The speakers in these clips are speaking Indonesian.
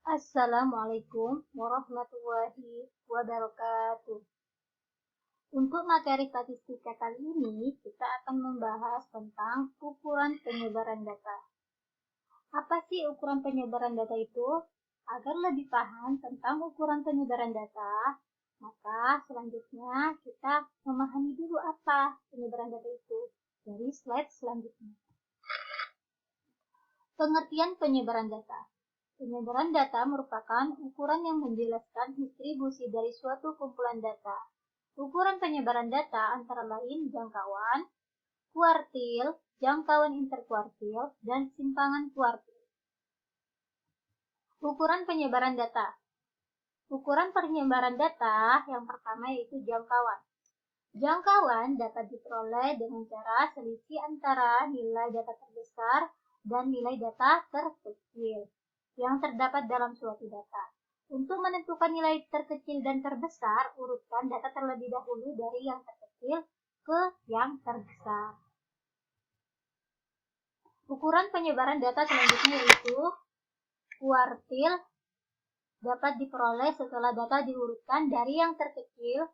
Assalamualaikum warahmatullahi wabarakatuh. Untuk materi statistika kali ini, kita akan membahas tentang ukuran penyebaran data. Apa sih ukuran penyebaran data itu? Agar lebih paham tentang ukuran penyebaran data, maka selanjutnya kita memahami dulu apa penyebaran data itu dari slide selanjutnya. Pengertian penyebaran data. Penyebaran data merupakan ukuran yang menjelaskan distribusi dari suatu kumpulan data. Ukuran penyebaran data antara lain jangkauan, kuartil, jangkauan interkuartil, dan simpangan kuartil. Ukuran penyebaran data. Ukuran penyebaran data yang pertama yaitu jangkauan. Jangkauan dapat diperoleh dengan cara selisih antara nilai data terbesar dan nilai data terkecil yang terdapat dalam suatu data. Untuk menentukan nilai terkecil dan terbesar, urutkan data terlebih dahulu dari yang terkecil ke yang terbesar. Ukuran penyebaran data selanjutnya yaitu kuartil dapat diperoleh setelah data diurutkan dari yang terkecil,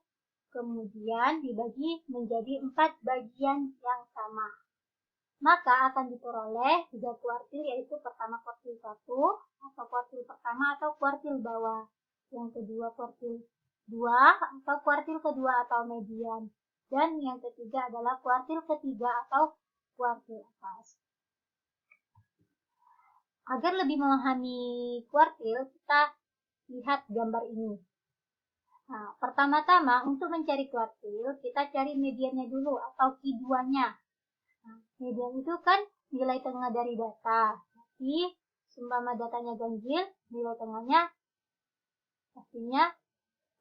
kemudian dibagi menjadi 4 bagian yang sama. Maka akan diperoleh 3 kuartil, yaitu pertama kuartil 1 atau kuartil pertama atau kuartil bawah, yang kedua kuartil 2 atau kuartil kedua atau median, dan yang ketiga adalah kuartil ketiga atau kuartil atas. Agar lebih memahami kuartil, kita lihat gambar ini. Nah, pertama-tama untuk mencari kuartil, kita cari mediannya dulu atau Q2-nya. Nah, median itu kan nilai tengah dari data. Jadi, seumpama datanya ganjil, nilai tengahnya pastinya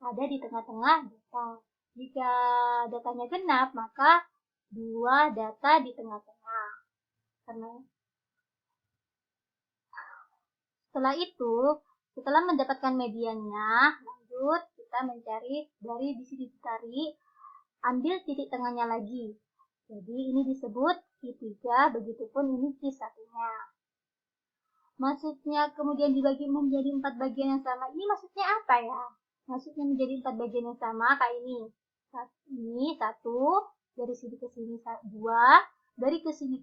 ada di tengah-tengah data. Jika datanya genap, maka 2 data di tengah-tengah. Setelah itu, setelah mendapatkan mediannya, lanjut kita mencari dari di sini dicari, ambil titik tengahnya lagi. Jadi ini disebut Q3, begitupun ini Q1-nya. Maksudnya kemudian dibagi menjadi 4 bagian yang sama. Ini maksudnya apa ya? Maksudnya menjadi 4 bagian yang sama kayak ini. Ini 1, dari sini ke sini 2, dari ke sini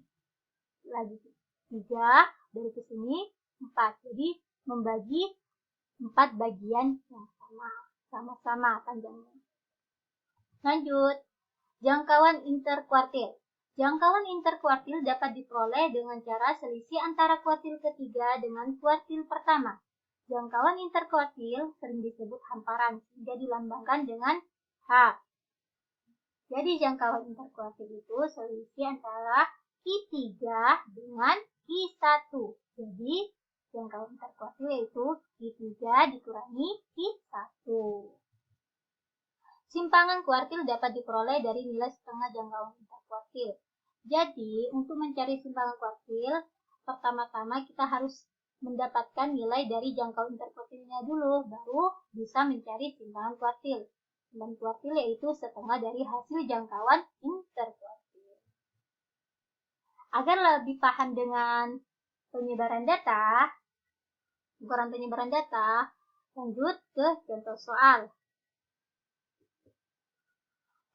lagi 3, dari ke sini 4. Jadi membagi 4 bagian yang sama-sama panjangnya. Lanjut. Jangkauan interkuartil. Jangkauan interkuartil dapat diperoleh dengan cara selisih antara kuartil ketiga dengan kuartil pertama. Jangkauan interkuartil sering disebut hamparan, sehingga dilambangkan dengan H. Jadi jangkauan interkuartil itu selisih antara Q3 dengan Q1. Jadi jangkauan interkuartil yaitu Q3 dikurangi Q1. Simpangan kuartil dapat diperoleh dari nilai setengah jangkauan interkuartil. Jadi, untuk mencari simpangan kuartil, pertama-tama kita harus mendapatkan nilai dari jangkauan interkuartilnya dulu, baru bisa mencari simpangan kuartil. Simpangan kuartil yaitu setengah dari hasil jangkauan interkuartil. Agar lebih paham dengan penyebaran data, ukuran penyebaran data, lanjut ke contoh soal.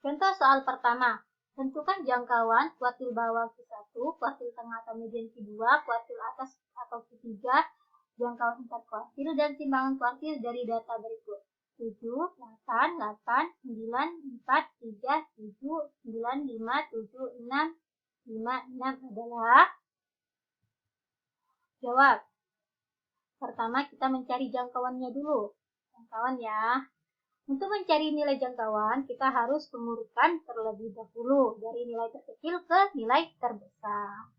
Contoh soal pertama, tentukan jangkauan kuartil bawah Q1, kuartil tengah atau median Q2, kuartil atas atau Q3, jangkauan interkuartil dan timbangan kuartil dari data berikut. 7, 8, 8, 9, 4, 3, 7, 9, 5, 7, 6, 5, 6 adalah jawab. Pertama kita mencari jangkauannya dulu. Jangkauan ya. Untuk mencari nilai jangkauan, kita harus mengurutkan terlebih dahulu dari nilai terkecil ke nilai terbesar.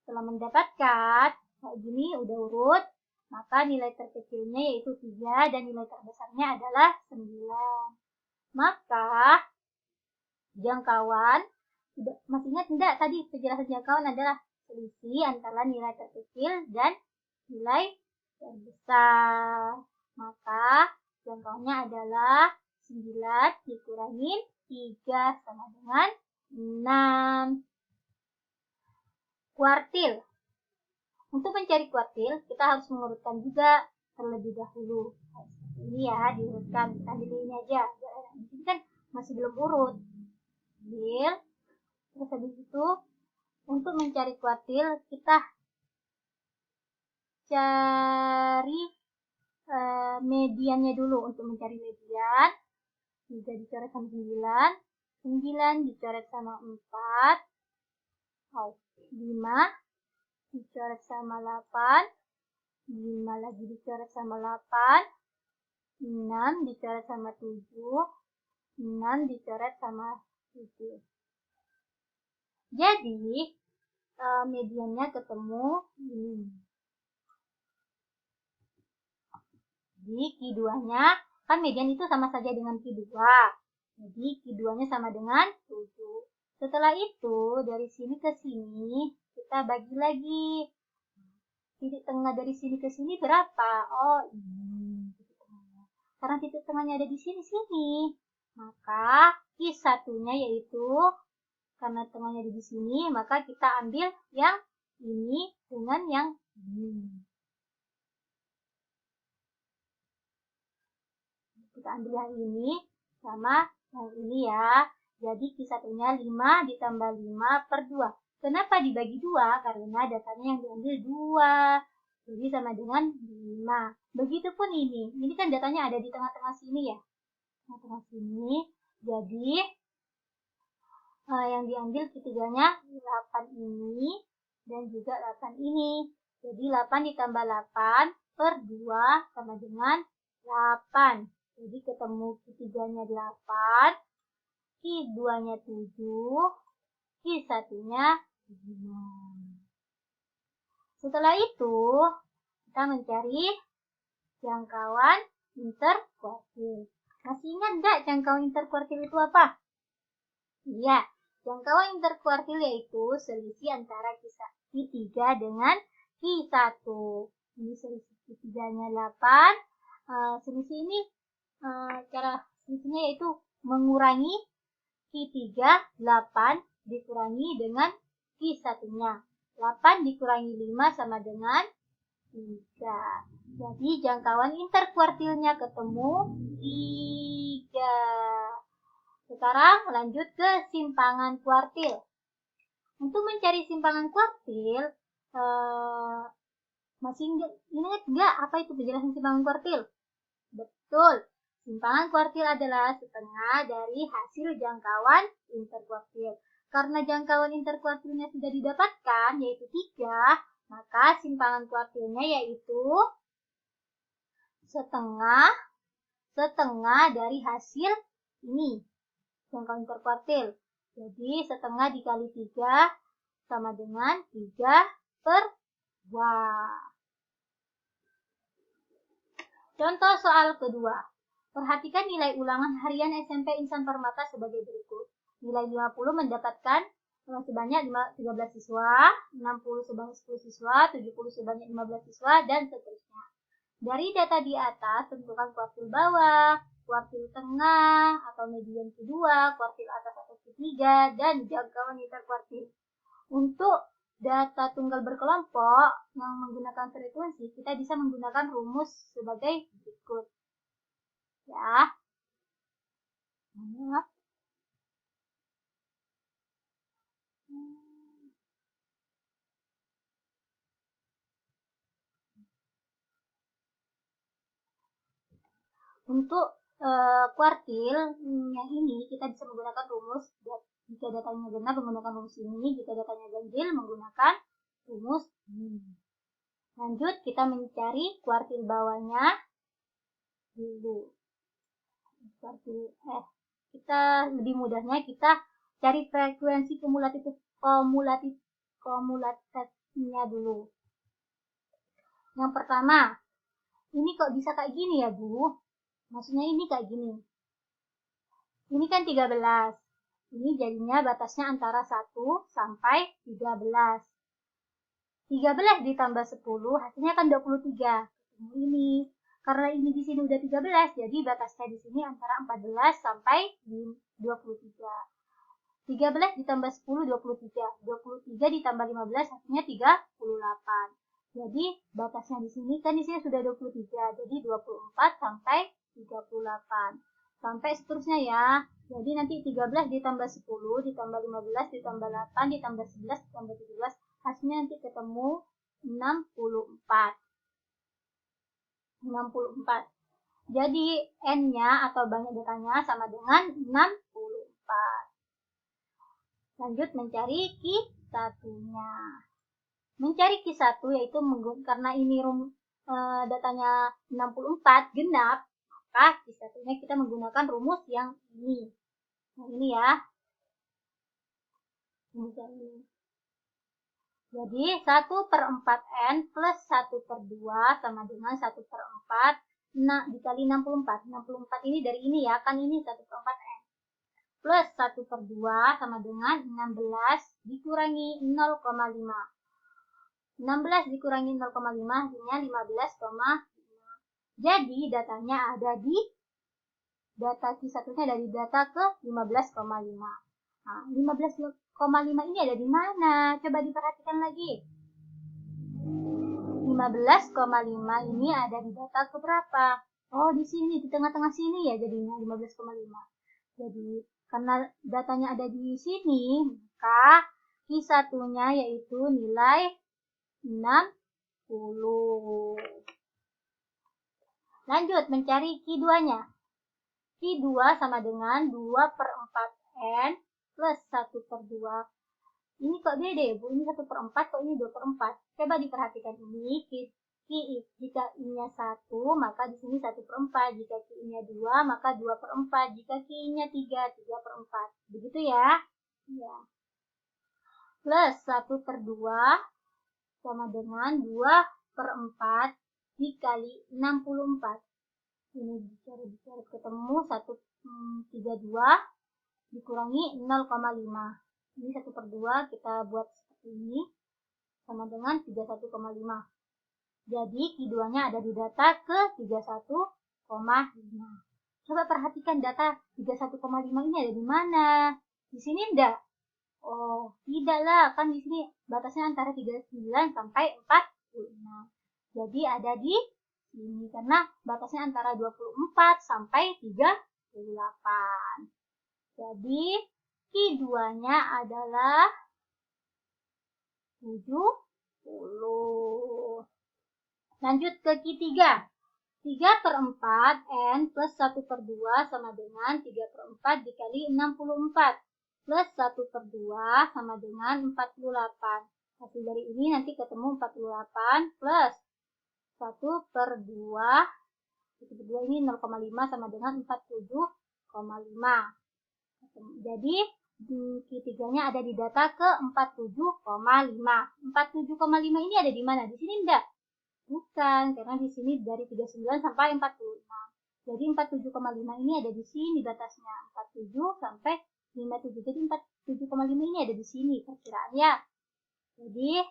Setelah mendapatkan kayak gini udah urut, maka nilai terkecilnya yaitu 3 dan nilai terbesarnya adalah 9. Maka jangkauan, masih ingat tidak tadi penjelasan jangkauan adalah selisih antara nilai terkecil dan nilai terbesar. Maka jangkauannya adalah 9 dikurangin 3 sama dengan 6. Kuartil. Untuk mencari kuartil, kita harus mengurutkan juga terlebih dahulu. Ini ya, diurutkan. Kita ambil ini aja. Di sini kan masih belum urut. Ambil. Terus habis itu, untuk mencari kuartil, kita cari mediannya dulu. Untuk mencari median, 3 dicoret sama 9, 9 dicoret sama 4, 5 dicoret sama 8, 5 lagi dicoret sama 8, 6 dicoret sama 7, 6 dicoret sama 7. Jadi, mediannya ketemu ini. Jadi, Q2-nya, kan median itu sama saja dengan Q2. Jadi, Q2-nya sama dengan 7. Setelah itu, dari sini ke sini, kita bagi lagi. Titik tengah dari sini ke sini berapa? Oh, ini titik tengahnya. Karena titik tengahnya ada di sini, maka Q1-nya yaitu, karena tengahnya ada di sini, maka kita ambil yang ini dengan yang ini. Kita ambil yang ini sama yang ini ya. Jadi Q1-nya 5 ditambah 5 per 2. Kenapa dibagi 2? Karena datanya yang diambil 2. Jadi sama dengan 5. Begitupun ini. Ini kan datanya ada di tengah-tengah sini ya. Tengah-tengah sini. Jadi yang diambil Q3-nya 8 ini dan juga 8 ini. Jadi 8 ditambah 8 per 2 sama dengan 8. Jadi ketemu Q3-nya 8, Q2-nya 7, Q1-nya 5. Setelah itu, kita mencari jangkauan interkuartil. Masih ingat nggak jangkauan interkuartil itu apa? Iya, jangkauan interkuartil yaitu selisih antara Q3 dengan Q1. Ini selisih Q3-nya 8. Selisih ini cara selisihnya yaitu mengurangi Q3 8 dikurangi dengan Q1-nya. 8 dikurangi 5 sama dengan 3. Jadi jangkauan interkuartilnya ketemu 3. Sekarang lanjut ke simpangan kuartil. Untuk mencari simpangan kuartil, masih ingat nggak apa itu penjelasan simpangan kuartil? Betul. Simpangan kuartil adalah setengah dari hasil jangkauan interkuartil. Karena jangkauan interkuartilnya sudah didapatkan, yaitu 3, maka simpangan kuartilnya yaitu setengah dari hasil ini, jangkauan interkuartil. Jadi setengah dikali 3 sama dengan 3 per 2. Contoh soal kedua. Perhatikan nilai ulangan harian SMP Insan Permata sebagai berikut. Nilai 50 mendapatkan sebanyak 13 siswa, 60 sebanyak 10 siswa, 70 sebanyak 15 siswa, dan seterusnya. Dari data di atas, tentukan kuartil bawah, kuartil tengah atau median kedua, kuartil atas atau ketiga, dan jangkauan interkuartil. Untuk data tunggal berkelompok yang menggunakan frekuensi, kita bisa menggunakan rumus sebagai berikut. Ya. Untuk kuartil yang ini kita bisa menggunakan rumus. Jika datanya genap menggunakan rumus ini, jika datanya ganjil menggunakan rumus ini. Lanjut kita mencari kuartil bawahnya dulu. Kita lebih mudahnya kita cari frekuensi kumulatifnya dulu. Yang pertama, ini kok bisa kayak gini ya Bu? Maksudnya ini kayak gini. Ini kan 13. Ini jadinya batasnya antara 1 sampai 13. 13 ditambah 10 hasilnya kan 23. Ini karena ini di sini udah 13, jadi batasnya di sini antara 14 sampai 23. 13 ditambah 10 23. 23 ditambah 15 hasilnya 38. Jadi batasnya di sini kan di sini sudah 23. Jadi 24 sampai 38. Sampai seterusnya ya. Jadi nanti 13 ditambah 10 ditambah 15 ditambah 8 ditambah 11 ditambah 17, hasilnya nanti ketemu 64. 64. Jadi N-nya atau banyak datanya sama dengan 64. Lanjut mencari Q1-nya. Mencari Q1 yaitu karena ini datanya 64 genap, maka Q1-nya kita menggunakan rumus yang ini. Nah, ini ya. Jadi 1/4 N plus 1/2 sama dengan 1/4. Nah, dikali 64. 64 ini dari ini ya, kan ini 1/4N. Plus 1/2 sama dengan 16 dikurangi 0,5. 16 dikurangi 0,5 hasilnya 15,5. Jadi datanya ada di data Q1-nya dari data ke 15,5. Nah, 15,5 ini ada di mana? Coba diperhatikan lagi. 15,5 ini ada di data ke berapa? Oh, di sini, di tengah-tengah sini ya jadinya 15,5. Jadi, karena datanya ada di sini, maka Q1-nya yaitu nilai 60. Lanjut mencari Q2-nya. Q2 sama dengan 2/4N plus 1/2. Ini kok beda ya, Bu? Ini 1/4, kok ini 2/4. Coba diperhatikan ini. Jika I-nya 1, maka di sini 1/4. Jika I-nya 2, maka 2/4. Jika I-nya 3, 3/4. Begitu ya? Ya. Plus 1/2 sama dengan 2/4 dikali 64. Ini bicara ketemu 132 dikurangi 0,5. Ini 1/2 kita buat seperti ini sama dengan 31,5. Jadi Q2-nya ada di data ke 31,5. Coba perhatikan data 31,5 ini ada di mana? Di sini enggak? Oh, tidak lah, kan di sini batasnya antara 39 sampai 46. Jadi ada di sini karena batasnya antara 24 sampai 38. Jadi Q2-nya adalah 70. Lanjut ke Q3. 3/4 N plus 1/2 sama dengan 3/4 dikali 64. Plus 1/2 sama dengan 48. Hasil dari ini nanti ketemu 48 plus 1/2. 1/2 ini 0,5 sama dengan 47,5. Jadi Q3-nya ada di data ke 47,5. 47,5 ini ada di mana? Di sini enggak? Bukan, karena di sini dari 39 sampai 46. Jadi 47,5 ini ada di sini batasnya. 47 sampai 57. Jadi 47,5 ini ada di sini perkiraannya. Jadi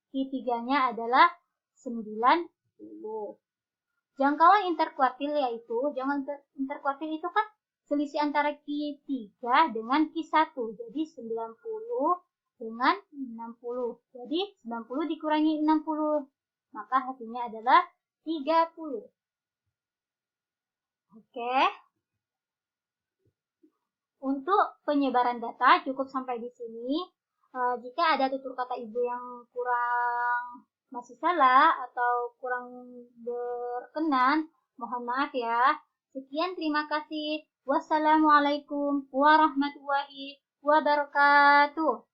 Q3-nya adalah 90. Jangkauan interkuartil yaitu, jangkauan interkuartil itu kan selisih antara Q3 dengan Q1. Jadi 90 dengan 60. Jadi 90 dikurangi 60. Maka hasilnya adalah 30. Oke. Untuk penyebaran data cukup sampai di sini. Jika ada tutur kata ibu yang kurang masih salah atau kurang berkenan, mohon maaf ya. Sekian, terima kasih. Wassalamualaikum warahmatullahi wabarakatuh.